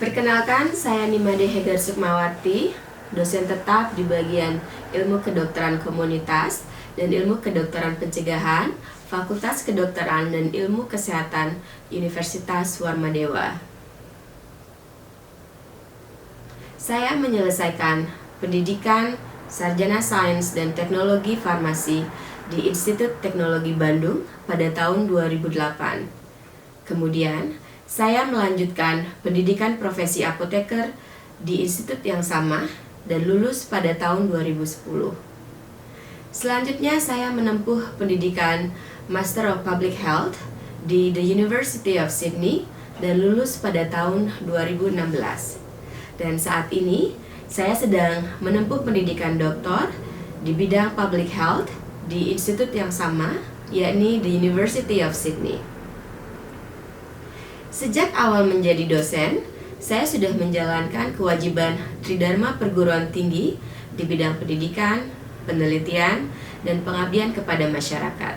Perkenalkan, saya Nimade Hegar Sukmawati, dosen tetap di bagian Ilmu Kedokteran Komunitas dan Ilmu Kedokteran Pencegahan, Fakultas Kedokteran dan Ilmu Kesehatan Universitas Warmadewa. Saya menyelesaikan pendidikan Sarjana Sains dan Teknologi Farmasi di Institut Teknologi Bandung pada tahun 2008. Kemudian, saya melanjutkan pendidikan profesi apoteker di institut yang sama dan lulus pada tahun 2010. Selanjutnya, saya menempuh pendidikan Master of Public Health di The University of Sydney dan lulus pada tahun 2016. Dan saat ini, saya sedang menempuh pendidikan doktor di bidang Public Health di institut yang sama, yakni The University of Sydney. Sejak awal menjadi dosen, saya sudah menjalankan kewajiban Tridharma Perguruan Tinggi di bidang pendidikan, penelitian, dan pengabdian kepada masyarakat.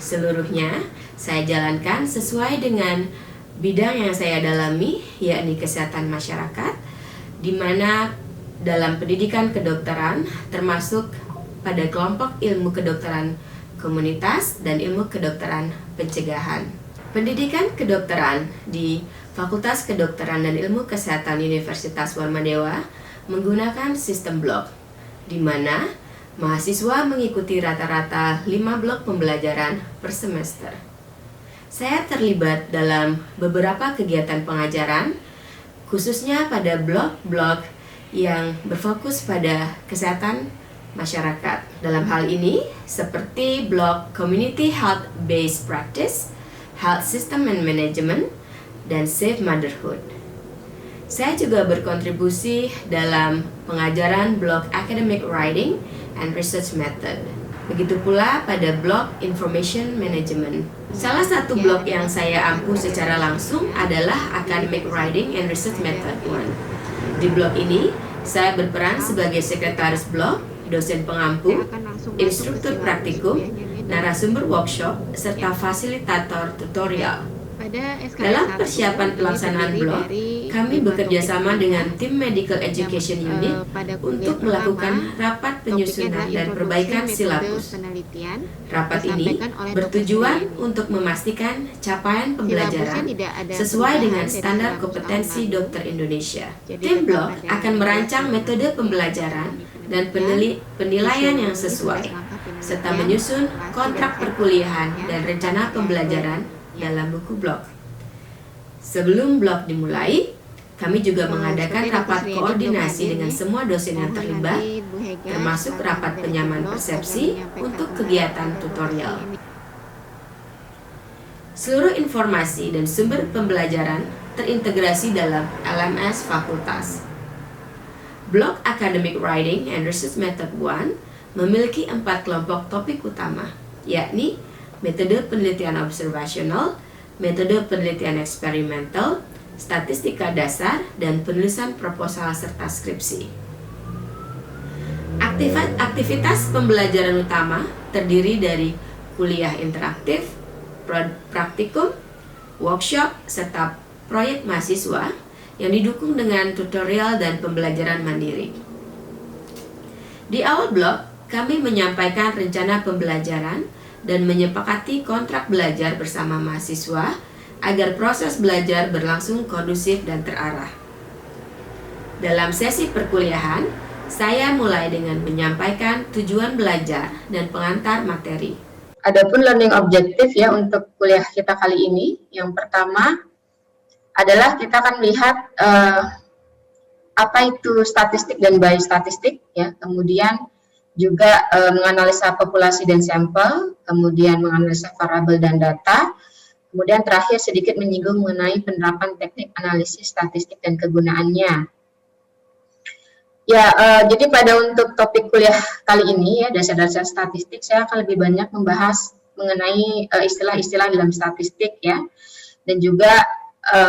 Seluruhnya, saya jalankan sesuai dengan bidang yang saya dalami, yakni kesehatan masyarakat, di mana dalam pendidikan kedokteran termasuk pada kelompok ilmu kedokteran komunitas dan ilmu kedokteran pencegahan. Pendidikan kedokteran di Fakultas Kedokteran dan Ilmu Kesehatan Universitas Warmadewa menggunakan sistem blok, di mana mahasiswa mengikuti rata-rata 5 blok pembelajaran per semester. Saya terlibat dalam beberapa kegiatan pengajaran, khususnya pada blok-blok yang berfokus pada kesehatan masyarakat. Dalam hal ini, seperti blok Community Health Based Practice, Health System and Management, dan Safe Motherhood. Saya juga berkontribusi dalam pengajaran blok Academic Writing and Research Method. Begitu pula pada blok Information Management. Salah satu blok yang saya ampuh secara langsung adalah Academic Writing and Research Method 1. Di blok ini, saya berperan sebagai sekretaris blok, dosen pengampu, instruktur praktikum, narasumber workshop, serta fasilitator tutorial. Dalam persiapan pelaksanaan blok, kami bekerja sama dengan tim Medical Education Unit untuk melakukan rapat penyusunan dan perbaikan silabus. Rapat ini bertujuan untuk memastikan capaian pembelajaran sesuai dengan standar kompetensi dokter Indonesia. Tim blok akan merancang metode pembelajaran dan penilaian yang sesuai, serta menyusun kontrak perkuliahan dan rencana pembelajaran dalam buku blok. Sebelum blok dimulai, kami juga mengadakan rapat koordinasi dengan semua dosen yang terlibat, termasuk rapat penyamaan persepsi untuk kegiatan tutorial. Seluruh informasi dan sumber pembelajaran terintegrasi dalam LMS fakultas. Blok Academic Writing and Research Method 1 memiliki 4 kelompok topik utama, yakni metode penelitian observasional, metode penelitian eksperimental, statistika dasar, dan penulisan proposal serta skripsi. Aktivitas pembelajaran utama terdiri dari kuliah interaktif, praktikum, workshop, serta proyek mahasiswa yang didukung dengan tutorial dan pembelajaran mandiri. Di awal blok, kami menyampaikan rencana pembelajaran dan menyepakati kontrak belajar bersama mahasiswa agar proses belajar berlangsung kondusif dan terarah. Dalam sesi perkuliahan, saya mulai dengan menyampaikan tujuan belajar dan pengantar materi. Adapun learning objective ya untuk kuliah kita kali ini, yang pertama adalah kita akan melihat apa itu statistik dan biostatistik ya, kemudian juga menganalisa populasi dan sampel, kemudian menganalisa variabel dan data, kemudian terakhir sedikit menyinggung mengenai penerapan teknik analisis statistik dan kegunaannya. Ya, jadi pada untuk topik kuliah kali ini ya, dasar-dasar statistik, saya akan lebih banyak membahas mengenai istilah-istilah dalam statistik ya, dan juga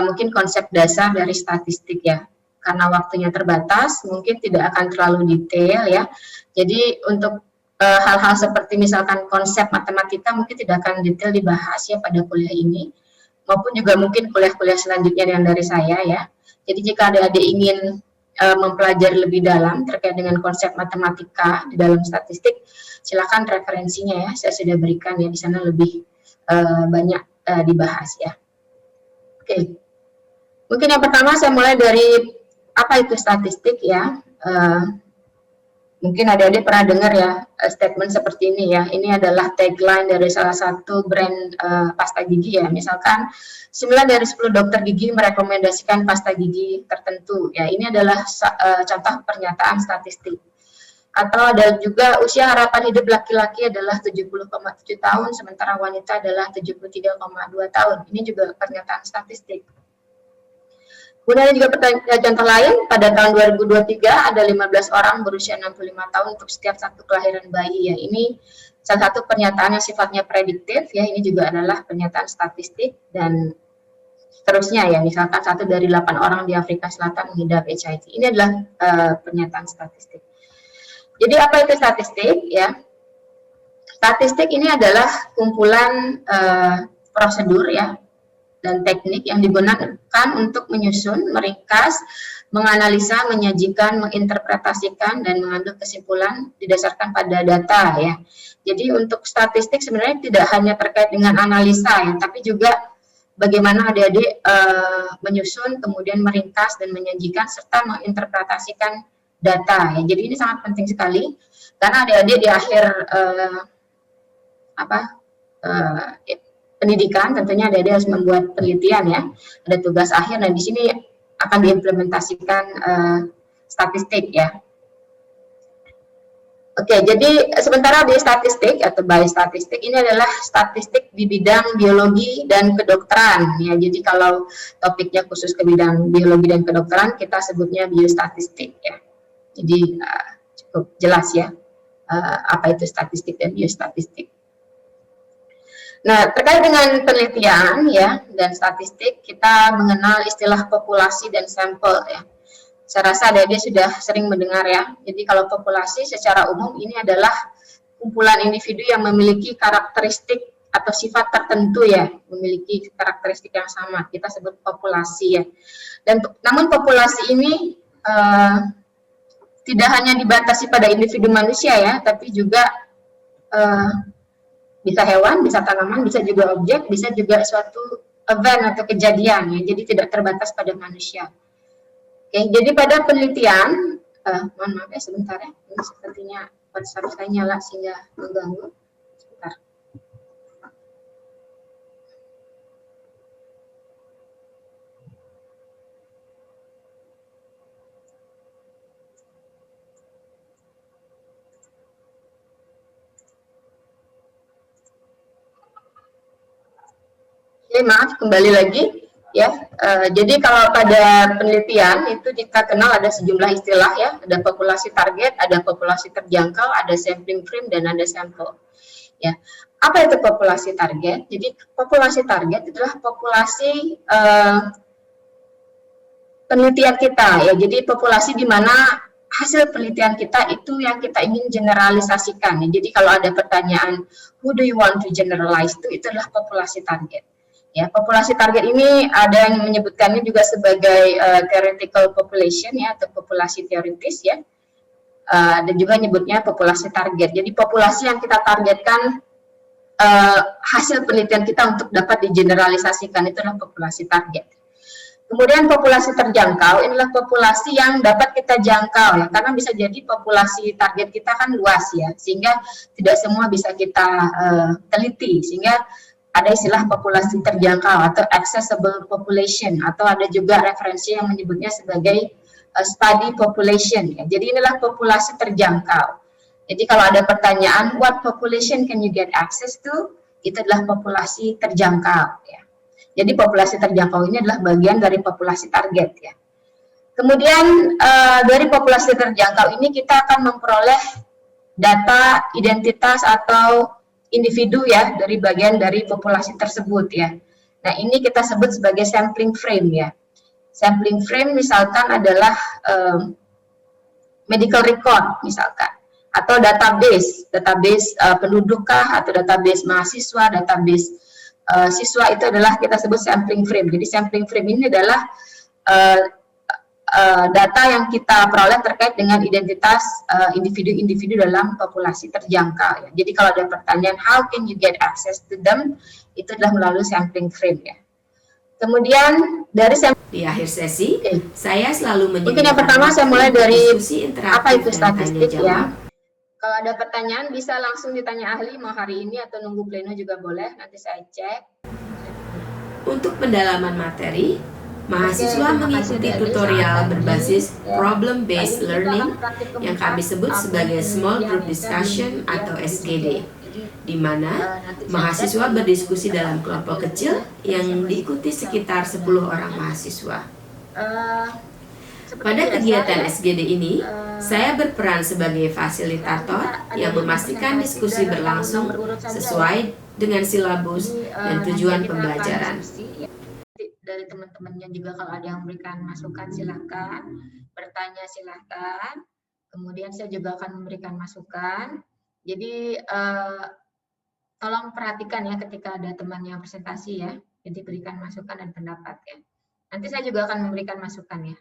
mungkin konsep dasar dari statistik ya. Karena waktunya terbatas, mungkin tidak akan terlalu detail ya. Jadi untuk hal-hal seperti misalkan konsep matematika mungkin tidak akan detail dibahas ya pada kuliah ini, maupun juga mungkin kuliah-kuliah selanjutnya yang dari saya ya. Jadi jika adik-adik ingin mempelajari lebih dalam terkait dengan konsep matematika di dalam statistik, silakan referensinya ya, saya sudah berikan ya, di sana lebih banyak dibahas ya. Oke, mungkin yang pertama saya mulai dari apa itu statistik ya. Mungkin adik-adik pernah dengar ya statement seperti ini ya. Ini adalah tagline dari salah satu brand pasta gigi ya. Misalkan 9 dari 10 dokter gigi merekomendasikan pasta gigi tertentu. Ya, ini adalah contoh pernyataan statistik. Atau ada juga usia harapan hidup laki-laki adalah 70,7 tahun, sementara wanita adalah 73,2 tahun. Ini juga pernyataan statistik. Kemudian juga contoh lain, pada tahun 2023 ada 15 orang berusia 65 tahun untuk setiap satu kelahiran bayi ya. Ini salah satu pernyataan yang sifatnya prediktif ya, ini juga adalah pernyataan statistik dan seterusnya ya. Misalkan 1 dari 8 orang di Afrika Selatan mengidap HIV. Ini adalah pernyataan statistik. Jadi apa itu statistik ya? Statistik ini adalah kumpulan prosedur ya dan teknik yang digunakan untuk menyusun, meringkas, menganalisa, menyajikan, menginterpretasikan, dan mengambil kesimpulan didasarkan pada data ya. Jadi untuk statistik sebenarnya tidak hanya terkait dengan analisa ya, tapi juga bagaimana adik-adik menyusun, kemudian meringkas dan menyajikan serta menginterpretasikan data ya. Jadi ini sangat penting sekali karena adik-adik di akhir pendidikan tentunya adik-adik harus membuat penelitian ya, ada tugas akhir. Nah di sini akan diimplementasikan statistik ya. Oke, jadi sementara di statistik atau biostatistik ini adalah statistik di bidang biologi dan kedokteran ya. Jadi kalau topiknya khusus ke bidang biologi dan kedokteran kita sebutnya biostatistik ya. Jadi cukup jelas ya apa itu statistik dan biostatistik. Nah, terkait dengan penelitian ya dan statistik, kita mengenal istilah populasi dan sampel ya. Saya rasa adik-adik sudah sering mendengar ya. Jadi kalau populasi secara umum ini adalah kumpulan individu yang memiliki karakteristik atau sifat tertentu ya, memiliki karakteristik yang sama. Kita sebut populasi ya. Dan namun populasi ini tidak hanya dibatasi pada individu manusia ya, tapi juga bisa hewan, bisa tanaman, bisa juga objek, bisa juga suatu event atau kejadian ya. Jadi tidak terbatas pada manusia. Oke, jadi pada penelitian, mohon maaf ya sebentar ya, ini sepertinya WhatsApp saya nyala sehingga mengganggu. Sebentar. Oke, maaf, kembali lagi ya. Jadi kalau pada penelitian itu kita kenal ada sejumlah istilah ya, ada populasi target, ada populasi terjangkau, ada sampling frame dan ada sampel. Ya, apa itu populasi target? Jadi populasi target adalah populasi penelitian kita ya. Jadi populasi di mana hasil penelitian kita itu yang kita ingin generalisasikan. Ya. Jadi kalau ada pertanyaan who do you want to generalize itu adalah populasi target. Ya, populasi target ini ada yang menyebutkannya juga sebagai theoretical population ya atau populasi teoritis ya. Dan juga nyebutnya populasi target. Jadi populasi yang kita targetkan hasil penelitian kita untuk dapat digeneralisasikan itu adalah populasi target. Kemudian populasi terjangkau inilah populasi yang dapat kita jangkau ya, karena bisa jadi populasi target kita kan luas ya, sehingga tidak semua bisa kita teliti, sehingga ada istilah populasi terjangkau atau accessible population, atau ada juga referensi yang menyebutnya sebagai study population ya. Jadi inilah populasi terjangkau. Jadi kalau ada pertanyaan what population can you get access to, itu adalah populasi terjangkau ya. Jadi populasi terjangkau ini adalah bagian dari populasi target ya. Kemudian dari populasi terjangkau ini kita akan memperoleh data identitas atau individu ya dari bagian dari populasi tersebut ya. Nah ini kita sebut sebagai sampling frame ya. Sampling frame misalkan adalah medical record misalkan, atau database penduduk kah, atau database mahasiswa, database siswa, itu adalah kita sebut sampling frame. Jadi sampling frame ini adalah data yang kita peroleh terkait dengan identitas individu-individu dalam populasi terjangkau. Ya. Jadi kalau ada pertanyaan how can you get access to them, itu adalah melalui sampling frame ya. Kemudian dari di akhir sesi, saya selalu menyediakan mungkin yang pertama saya mulai dari diskusi interaktif apa itu statistik dan tanya jawab. ya. Kalau ada pertanyaan bisa langsung ditanya ahli, mau hari ini atau nunggu pleno juga boleh, nanti saya cek. Untuk pendalaman materi, mahasiswa mengikuti tutorial berbasis problem-based learning yang kami sebut sebagai Small Group Discussion atau SGD, di mana mahasiswa berdiskusi dalam kelompok kecil yang diikuti sekitar 10 orang mahasiswa. Pada kegiatan SGD ini, saya berperan sebagai fasilitator yang memastikan diskusi berlangsung sesuai dengan silabus dan tujuan pembelajaran. Dari teman-temannya juga kalau ada yang memberikan masukan silakan, bertanya silakan. Kemudian saya juga akan memberikan masukan. Jadi tolong perhatikan ya ketika ada teman yang presentasi ya, jadi berikan masukan dan pendapat ya. Nanti saya juga akan memberikan masukan ya.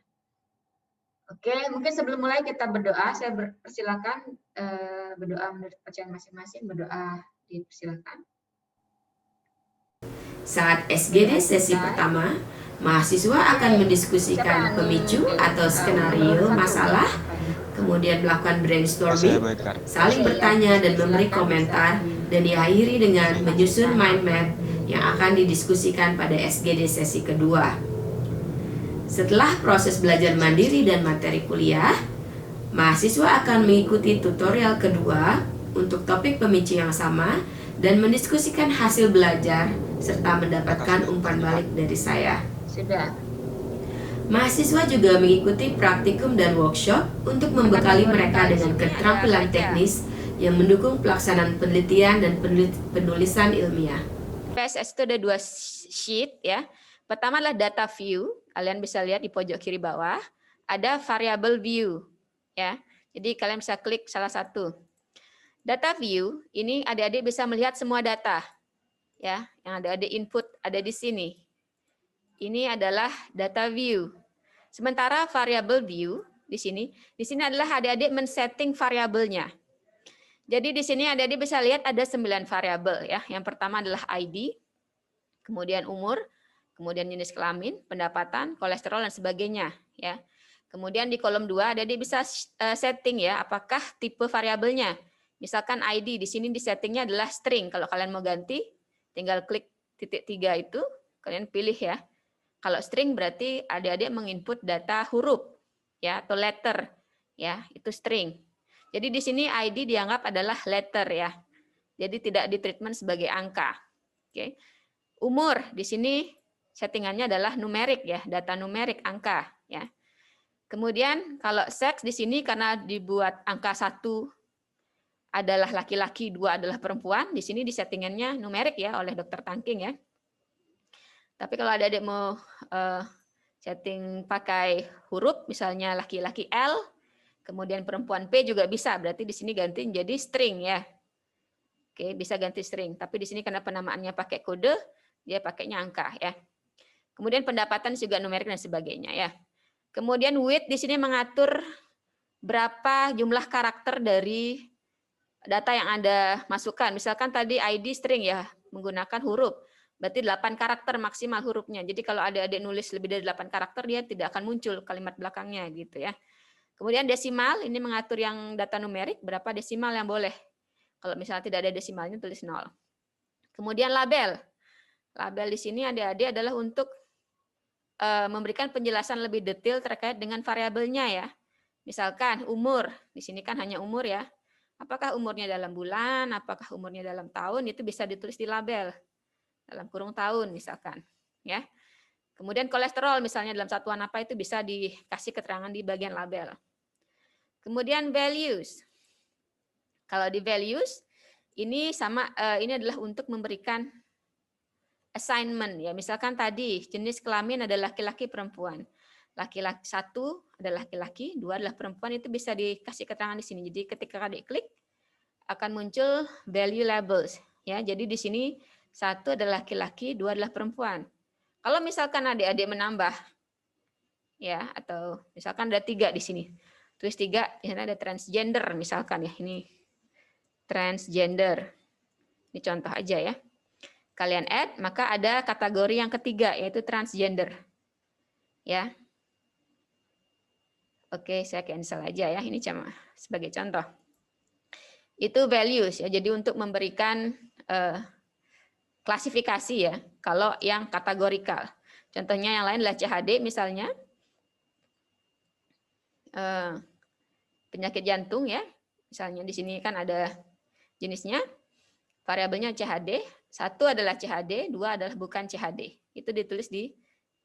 Oke, mungkin sebelum mulai kita berdoa, saya persilakan berdoa menurut kepercayaan masing-masing, berdoa dipersilakan. Saat SGD sesi pertama, mahasiswa akan mendiskusikan pemicu atau skenario masalah, kemudian melakukan brainstorming, saling bertanya dan memberi komentar, dan diakhiri dengan menyusun mind map yang akan didiskusikan pada SGD sesi kedua. Setelah proses belajar mandiri dan materi kuliah, mahasiswa akan mengikuti tutorial kedua untuk topik pemicu yang sama dan mendiskusikan hasil belajar serta mendapatkan umpan balik dari saya. Sudah. Mahasiswa juga mengikuti praktikum dan workshop untuk membekali mereka dengan keterampilan teknis yang mendukung pelaksanaan penelitian dan penulisan ilmiah. PSS itu ada 2 sheet ya. Pertama adalah data view, kalian bisa lihat di pojok kiri bawah, ada variable view ya. Jadi kalian bisa klik salah satu. Data view ini adik-adik bisa melihat semua data ya, yang ada input ada di sini. Ini adalah data view. Sementara variable view di sini adalah adik-adik men-setting variabelnya. Jadi di sini adik-adik bisa lihat ada 9 variabel ya. Yang pertama adalah ID, kemudian umur, kemudian jenis kelamin, pendapatan, kolesterol dan sebagainya ya. Kemudian di kolom 2 adik-adik bisa setting ya, apakah tipe variabelnya. Misalkan ID di sini di settingnya adalah string. Kalau kalian mau ganti, tinggal klik titik 3 itu, kalian pilih ya. Kalau string berarti adik-adik menginput data huruf ya atau letter ya, itu string. Jadi di sini ID dianggap adalah letter ya. Jadi tidak ditreatment sebagai angka. Oke. Umur di sini settingannya adalah numerik ya, data numerik angka ya. Kemudian kalau seks di sini karena dibuat angka 1 adalah laki-laki, 2 adalah perempuan, di sini disettingannya numerik ya oleh dokter Tangking ya. Tapi kalau adik-adik mau setting pakai huruf, misalnya laki-laki L, kemudian perempuan P juga bisa, berarti di sini ganti jadi string ya. Oke, bisa ganti string. Tapi di sini karena penamaannya pakai kode, dia pakainya angka ya. Kemudian pendapatan juga numerik dan sebagainya ya. Kemudian width di sini mengatur berapa jumlah karakter dari data yang Anda masukkan. Misalkan tadi ID string ya, menggunakan huruf. Berarti 8 karakter maksimal hurufnya. Jadi kalau adik-adik nulis lebih dari 8 karakter, dia tidak akan muncul kalimat belakangnya gitu ya. Kemudian desimal, ini mengatur yang data numerik, berapa desimal yang boleh. Kalau misalnya tidak ada desimalnya, tulis 0. Kemudian label. Label di sini adik-adik adalah untuk memberikan penjelasan lebih detail terkait dengan variabelnya ya. Misalkan umur, di sini kan hanya umur ya. Apakah umurnya dalam bulan, apakah umurnya dalam tahun, itu bisa ditulis di label. Dalam kurung tahun misalkan. Ya. Kemudian kolesterol misalnya dalam satuan apa itu bisa dikasih keterangan di bagian label. Kemudian values. Kalau di values, ini sama ini adalah untuk memberikan assignment ya. Misalkan tadi jenis kelamin adalah laki-laki perempuan. Laki-laki 1 adalah laki-laki, 2 adalah perempuan, itu bisa dikasih keterangan di sini. Jadi ketika adik klik akan muncul value labels ya. Jadi di sini 1 adalah laki-laki, 2 adalah perempuan. Kalau misalkan adik-adik menambah ya, atau misalkan ada 3 di sini. Tulis 3, di sana ada transgender misalkan ya, ini transgender. Ini contoh aja ya. Kalian add, maka ada kategori yang ketiga yaitu transgender. Ya. Oke, saya cancel aja ya. Ini cuma sebagai contoh. Itu values ya. Jadi untuk memberikan klasifikasi ya. Kalau yang kategorikal. Contohnya yang lain adalah CHD misalnya. Penyakit jantung ya. Misalnya di sini kan ada jenisnya. Variabelnya CHD. 1 adalah CHD, 2 adalah bukan CHD. Itu ditulis di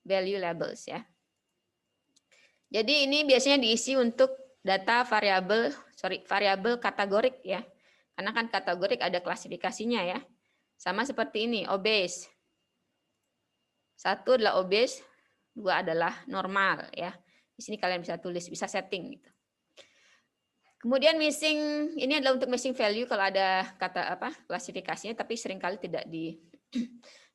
value labels ya. Jadi ini biasanya diisi untuk data variabel kategorik ya. Karena kan kategorik ada klasifikasinya ya. Sama seperti ini, obese. 1 adalah obese, 2 adalah normal ya. Di sini kalian bisa tulis, bisa setting gitu. Kemudian missing, ini adalah untuk missing value kalau ada kata klasifikasinya, tapi seringkali tidak di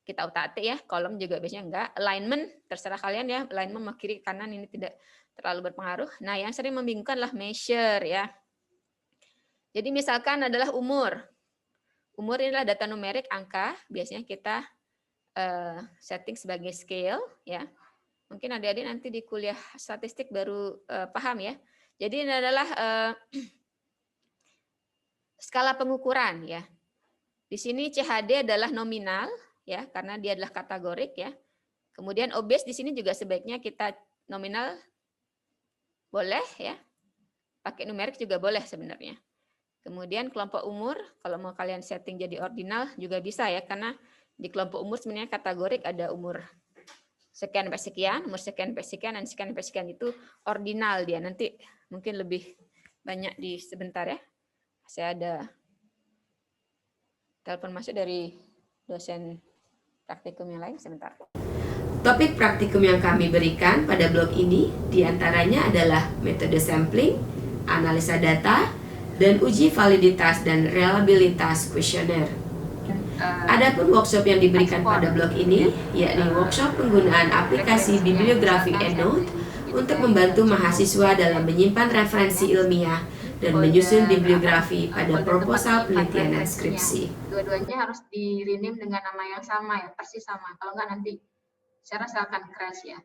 kita utak-atik ya. Kolom juga biasanya enggak. Alignment, terserah kalian ya. Alignment mau kiri kanan ini tidak terlalu berpengaruh. Nah, yang sering membingungkan adalah measure ya. Jadi misalkan adalah umur. Umur inilah data numerik, angka. Biasanya kita setting sebagai scale ya. Mungkin adik-adik nanti di kuliah statistik baru paham ya. Jadi ini adalah skala pengukuran ya. Di sini CHD adalah nominal ya, karena dia adalah kategorik ya. Kemudian obes di sini juga sebaiknya kita nominal boleh ya. Pakai numerik juga boleh sebenarnya. Kemudian kelompok umur, kalau mau kalian setting jadi ordinal juga bisa ya, karena di kelompok umur sebenarnya kategorik ada umur sekian sampai sekian, umur sekian sampai sekian, dan sekian sampai sekian itu ordinal dia. Nanti mungkin lebih banyak di sebentar ya. Saya ada telepon masuk dari dosen praktikum yang lain sebentar. Topik praktikum yang kami berikan pada blog ini diantaranya adalah metode sampling, analisa data, dan uji validitas dan reliabilitas kuesioner. Adapun workshop yang diberikan pada blog ini, yakni workshop penggunaan aplikasi bibliografi EndNote untuk membantu mahasiswa dalam menyimpan referensi ilmiah dan menyusun bibliografi pada proposal penelitian dan skripsi. Dua-duanya harus di-rename dengan nama yang sama ya, persis sama. Kalau nggak nanti saya rasa akan crash ya.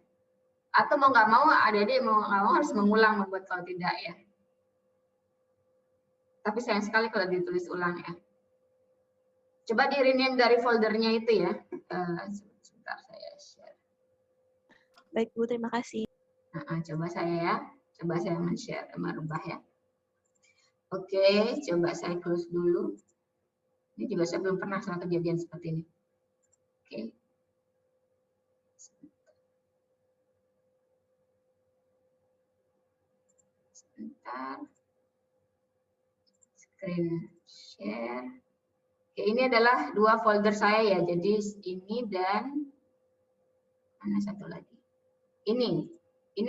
Atau mau nggak mau, adik-adik mau nggak mau harus mengulang membuat kalau tidak ya. Tapi sayang sekali kalau ditulis ulang ya. Coba di-rename dari foldernya itu ya. Sebentar saya share. Baik Bu, terima kasih. Coba saya ya. Coba saya men-share, merubah ya. Oke, coba saya close dulu. Ini juga saya belum pernah sama kejadian seperti ini. Oke. Sebentar. Screen share. Oke, ini adalah 2 folder saya ya. Jadi ini dan mana satu lagi. Ini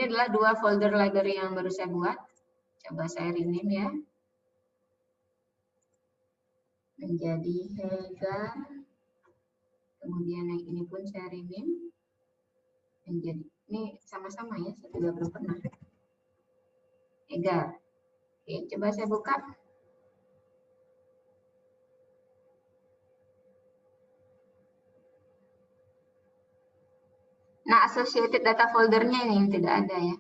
adalah 2 folder library yang baru saya buat. Coba saya rename ya. Menjadi Hega. Kemudian yang ini pun saya rename. Menjadi, ini sama-sama ya, saya juga belum pernah. Hega. Oke, coba saya buka. Nah, associated data foldernya ini yang tidak ada ya.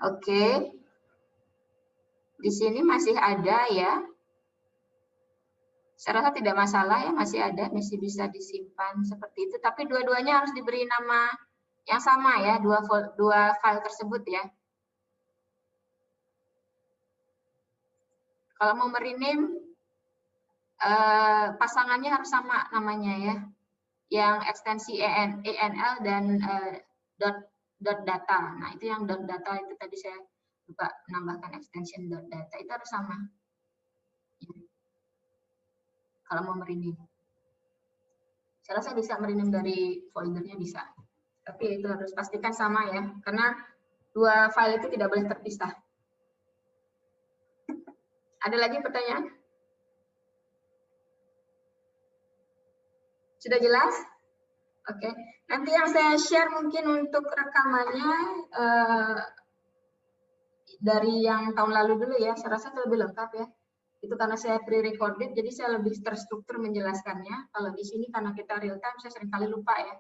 Oke. Di sini masih ada ya. Saya rasa tidak masalah ya, masih ada, masih bisa disimpan seperti itu. Tapi dua-duanya harus diberi nama yang sama ya, dua file tersebut ya. Kalau mau merename, pasangannya harus sama namanya ya. Yang ekstensi ENL dan dot data. Nah, itu yang dot data itu tadi saya lupa menambahkan extension dot data, itu harus sama. Ya. Kalau mau merename. Saya rasa bisa merename dari foldernya bisa. Tapi itu harus pastikan sama ya, karena 2 file itu tidak boleh terpisah. Ada lagi pertanyaan? Sudah jelas? Oke. Nanti yang saya share mungkin untuk rekamannya dari yang tahun lalu dulu ya. Saya rasa itu lebih lengkap ya. Itu karena saya pre-recorded, jadi saya lebih terstruktur menjelaskannya. Kalau di sini karena kita real time, saya seringkali lupa ya.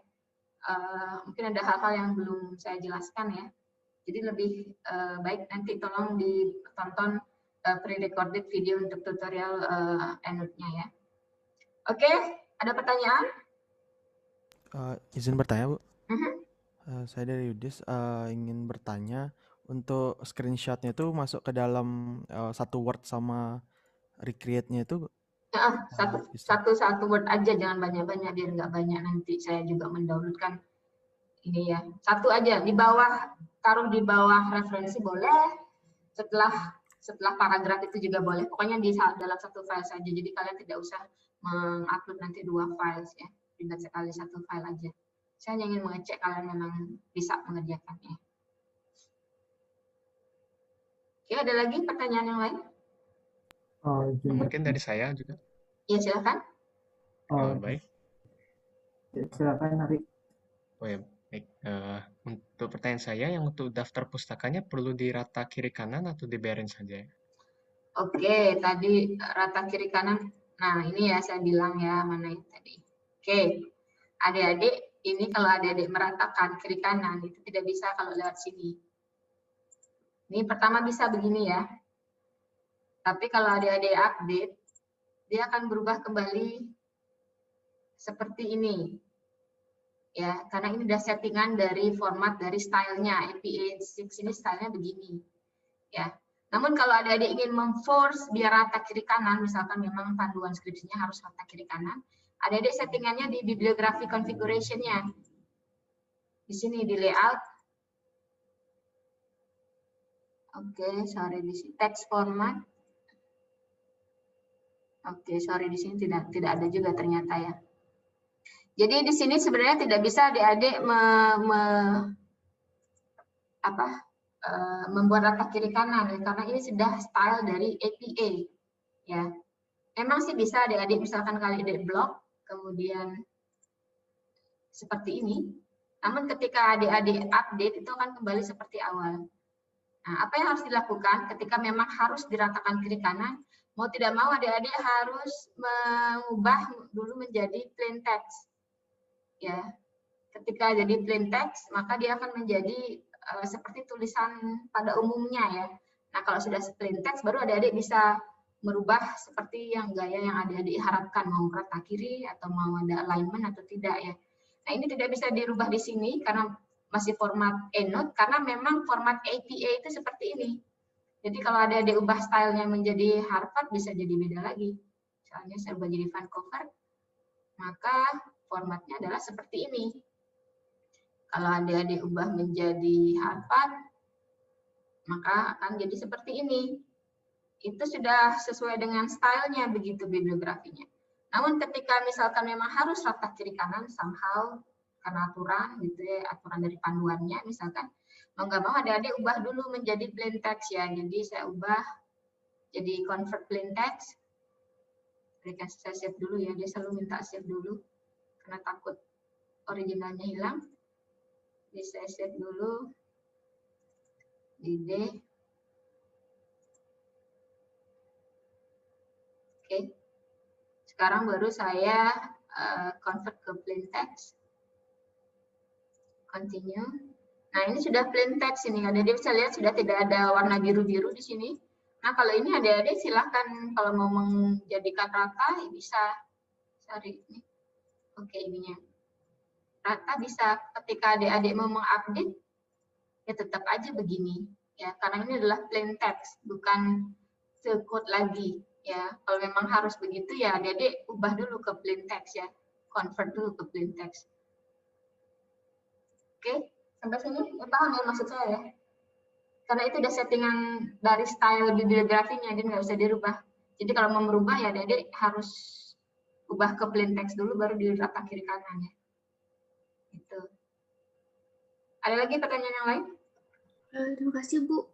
Mungkin ada hal-hal yang belum saya jelaskan ya. Jadi lebih baik nanti tolong ditonton pre-recorded video untuk tutorial EndNote-nya ya. Oke, ada pertanyaan? Izin bertanya, Bu. Saya dari Yudis ingin bertanya, untuk screenshotnya itu masuk ke dalam satu Word sama recreate-nya itu bisa. Satu word aja, jangan banyak-banyak, biar nggak banyak nanti saya juga mendownloadkan ini ya. Satu aja, di bawah, taruh di bawah referensi boleh, setelah paragraf itu juga boleh. Pokoknya di dalam satu file saja, jadi kalian tidak usah mengupload nanti 2 file ya, tidak sekali satu file aja. Saya hanya ingin mengecek kalian memang bisa mengerjakannya. Oke, ada lagi pertanyaan yang lain? Mungkin dari saya juga. Ya, silakan. Baik. Silakan, Ari. Oh ya, baik. Untuk pertanyaan saya, yang untuk daftar pustakanya perlu di rata kiri kanan atau dibiarin saja? Oke, tadi rata kiri kanan. Nah, ini ya saya bilang ya, mana yang tadi. Oke, adik-adik, ini kalau adik-adik meratakan kiri kanan, itu tidak bisa kalau lewat sini. Ini pertama bisa begini ya. Tapi kalau adik-adik update, dia akan berubah kembali seperti ini. Ya, karena ini udah settingan dari format dari stylenya. APA6 ini stylenya begini. Ya. Namun kalau adik-adik ingin memforce biar rata kiri kanan, misalkan memang panduan skripsinya harus rata kiri kanan, adik-adik settingannya di bibliografi configuration-nya. Di sini di layout. Oke, sorry di sini text format. Oke, sorry di sini tidak ada juga ternyata ya. Jadi di sini sebenarnya tidak bisa adik-adik membuat rata kiri kanan ya, karena ini sudah style dari APA ya. Emang sih bisa adik-adik misalkan kali adik blok kemudian seperti ini. Namun ketika adik-adik update itu akan kembali seperti awal. Nah, apa yang harus dilakukan ketika memang harus diratakan kiri kanan? Mau tidak mau adik-adik harus mengubah dulu menjadi plain text. Ya, ketika jadi plain text, maka dia akan menjadi seperti tulisan pada umumnya ya. Nah, kalau sudah plain text, baru adik-adik bisa merubah seperti yang gaya yang adik-adik harapkan, mau rata kiri atau mau ada alignment atau tidak ya. Nah, ini tidak bisa dirubah di sini karena masih format EndNote, karena memang format APA itu seperti ini. Jadi kalau adik-adik ubah stylenya menjadi Harvard, bisa jadi beda lagi. Misalnya saya ubah jadi Vancouver, maka formatnya adalah seperti ini. Kalau adik-adik ubah menjadi Harvard, maka akan jadi seperti ini. Itu sudah sesuai dengan stylenya begitu bibliografinya. Namun ketika misalkan memang harus rata kiri kanan somehow karena aturan gitu ya, aturan dari panduannya misalkan, mau nggak mau adik-adik ubah dulu menjadi plain text ya. Jadi saya ubah jadi convert plain text. Berikan saya save dulu ya, dia selalu minta save dulu karena takut originalnya hilang. Jadi saya save dulu di D. Oke. Sekarang baru saya convert ke plain text. Continue. Nah, ini sudah plain text ini. Adik-adik bisa lihat sudah tidak ada warna biru-biru di sini. Nah, kalau ini adik-adik silahkan kalau mau menjadikan rata ya bisa. Sorry ini. Oke, ininya. Rata bisa ketika adik-adik mau mengupdate ya tetap aja begini ya, karena ini adalah plain text, bukan full code lagi ya. Kalau memang harus begitu ya adik-adik ubah dulu ke plain text ya. Convert dulu ke plain text. Oke. Sampai sini ya, paham ya maksud saya ya? Karena itu udah settingan dari style bibliografinya, jadi nggak bisa dirubah. Jadi kalau mau merubah ya adik-adik harus ubah ke plain text dulu, baru di rata kiri kanan ya. Gitu. Ada lagi pertanyaan yang lain? Terima kasih Bu.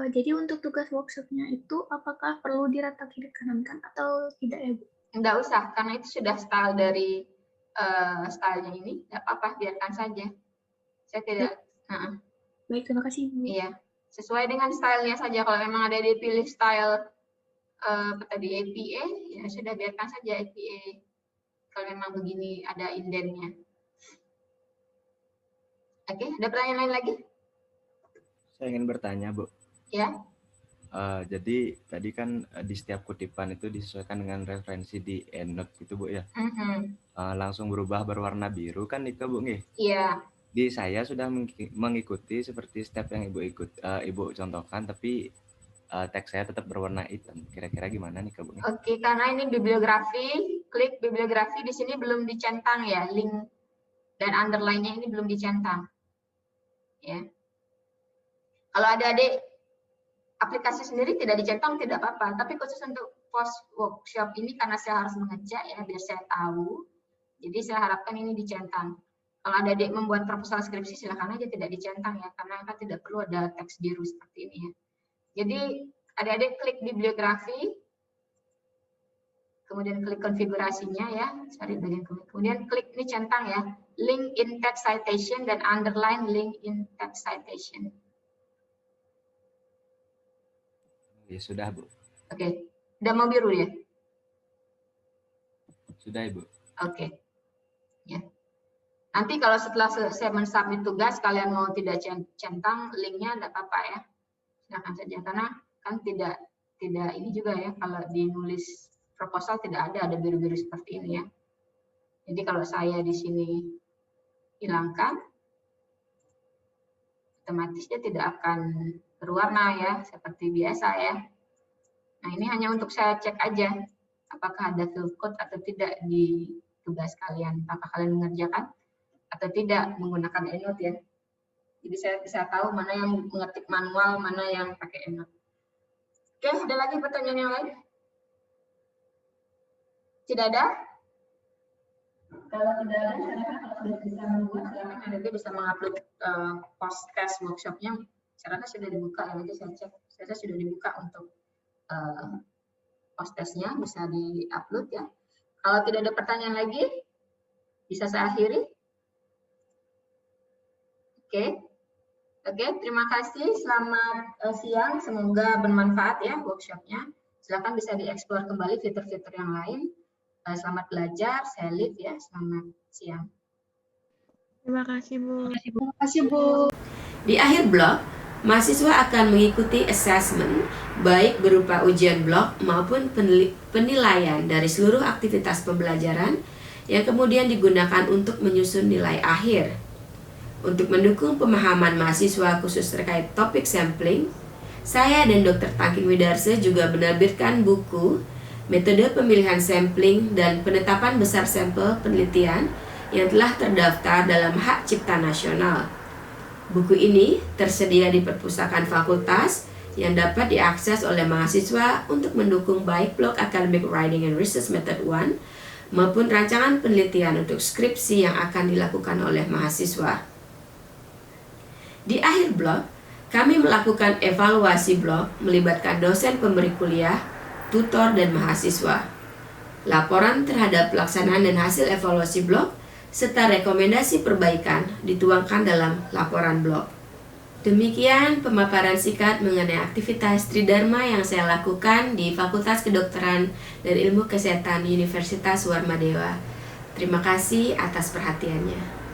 Jadi untuk tugas workshopnya itu apakah perlu dirata kiri kanankan atau tidak ya Bu? Nggak usah, karena itu sudah style dari stylenya ini, nggak apa-apa, biarkan saja. Saya tidak, Baik, terima kasih, Bu. iya, sesuai dengan stylenya saja. Kalau memang ada dipilih style apa tadi APA, ya sudah biarkan saja APA. Kalau memang begini ada indennya. Oke, ada pertanyaan lain lagi? Saya ingin bertanya, Bu. Ya. Jadi tadi kan di setiap kutipan itu disesuaikan dengan referensi di EndNote gitu, Bu ya. Langsung berubah berwarna biru kan itu, Bu nggih? Iya. Di saya sudah mengikuti seperti step yang Ibu contohkan, tapi teks saya tetap berwarna hitam. Kira-kira gimana nih, Bu? Oke, karena ini bibliografi, klik bibliografi di sini belum dicentang ya, link dan underline-nya ini belum dicentang. Ya. Kalau adik-adik aplikasi sendiri tidak dicentang tidak apa-apa, tapi khusus untuk post workshop ini karena saya harus mengecek ya biar saya tahu. Jadi saya harapkan ini dicentang. Kalau adik-adik membuat proposal skripsi silakan aja tidak dicentang ya, karena kan tidak perlu ada teks biru seperti ini ya. Jadi adik-adik klik bibliografi, kemudian klik konfigurasinya ya, cari bagian kemudian klik ini centang ya, link in text citation dan underline link in text citation. Ya sudah, Bu. Oke, udah mau biru ya? Sudah, Ibu. Oke. Ya. Nanti kalau setelah saya mensubmit tugas, kalian mau tidak centang linknya, tidak apa-apa ya. Silakan saja, karena kan tidak ini juga ya, kalau dinulis proposal tidak ada biru-biru seperti ini ya. Jadi kalau saya di sini hilangkan, otomatis dia tidak akan berwarna ya, seperti biasa ya. Nah ini hanya untuk saya cek aja, apakah ada fill code atau tidak di tugas kalian, apakah kalian mengerjakan atau tidak menggunakan EndNote ya. Jadi saya bisa tahu mana yang mengetik manual, mana yang pakai EndNote. Oke, ada lagi pertanyaan yang lain? Tidak ada? Kalau tidak ada, silakan kalau sudah bisa membuat, silakan Anda bisa mengupload post test workshopnya. Saya rasa sudah dibuka ya, nanti saya cek. Saya sudah dibuka untuk post testnya, bisa di-upload ya. Kalau tidak ada pertanyaan lagi, bisa saya akhiri. Oke, terima kasih. Selamat siang, semoga bermanfaat ya workshopnya. Silakan bisa dieksplor kembali fitur-fitur yang lain. Selamat belajar, saya Liv ya. Selamat siang. Terima kasih, Bu. Terima kasih, Bu. Di akhir blok, mahasiswa akan mengikuti assessment baik berupa ujian blok maupun penilaian dari seluruh aktivitas pembelajaran yang kemudian digunakan untuk menyusun nilai akhir. Untuk mendukung pemahaman mahasiswa khusus terkait topik sampling, saya dan Dr. Tangking Widarse juga menerbitkan buku Metode Pemilihan Sampling dan Penetapan Besar Sampel Penelitian yang telah terdaftar dalam Hak Cipta Nasional. Buku ini tersedia di perpustakaan fakultas yang dapat diakses oleh mahasiswa untuk mendukung baik blok Academic Writing and Research Method 1 maupun rancangan penelitian untuk skripsi yang akan dilakukan oleh mahasiswa. Di akhir blok, kami melakukan evaluasi blok melibatkan dosen pemberi kuliah, tutor, dan mahasiswa. Laporan terhadap pelaksanaan dan hasil evaluasi blok serta rekomendasi perbaikan dituangkan dalam laporan blok. Demikian pemaparan singkat mengenai aktivitas Tridharma yang saya lakukan di Fakultas Kedokteran dan Ilmu Kesehatan Universitas Warmadewa. Terima kasih atas perhatiannya.